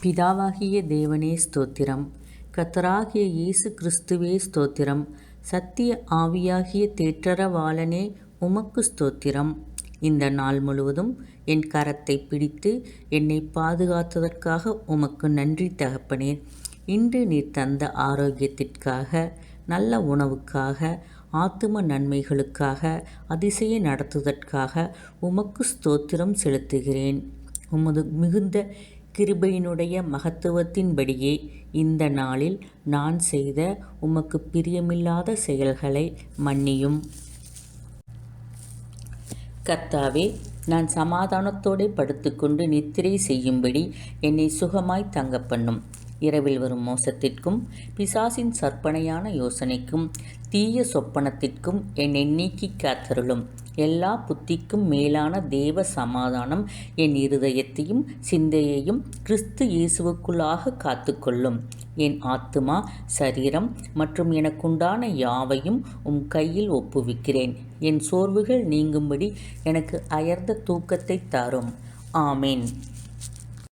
பிதாவாகிய தேவனே ஸ்தோத்திரம். கர்த்தராகிய இயேசு கிறிஸ்துவே ஸ்தோத்திரம். சத்திய ஆவியாகிய தேற்றரவாளனே உமக்கு ஸ்தோத்திரம். இந்த நாள் முழுவதும் என் கரத்தை பிடித்து என்னை பாதுகாத்ததற்காக உமக்கு நன்றி தகப்பனே. இன்று நீர் தந்த ஆரோக்கியத்திற்காக, நல்ல உணவுக்காக, ஆத்தும நன்மைகளுக்காக, அதிசய நடத்துவதற்காக உமக்கு ஸ்தோத்திரம் செலுத்துகிறேன். உமது மிகுந்த கிருபையினுடைய மகத்துவத்தின்படியே இந்த நாளில் நான் செய்த உமக்கு பிரியமில்லாத செயல்களை மன்னியும். கர்த்தாவே, நான் சமாதானத்தோடு படுத்துக்கொண்டு நித்திரை செய்யும்படி என்னை சுகமாய் தங்க பண்ணும். இரவில் வரும் மோசத்திற்கும், பிசாசின் சற்பனையான யோசனைக்கும், தீய சொப்பனத்திற்கும் என்னை நீக்கி காத்தருளும். எல்லா புத்திக்கும் மேலான தேவ சமாதானம் என் இருதயத்தையும் சிந்தையையும் கிறிஸ்து இயேசுவுக்குள்ளாக காத்துக்கொள்ளும். என் ஆத்துமா, சரீரம் மற்றும் எனக்குண்டான யாவையும் கையில் ஒப்புவிக்கிறேன். என் சோர்வுகள் நீங்கும்படி எனக்கு அயர்ந்த தூக்கத்தை தாரும். ஆமேன்.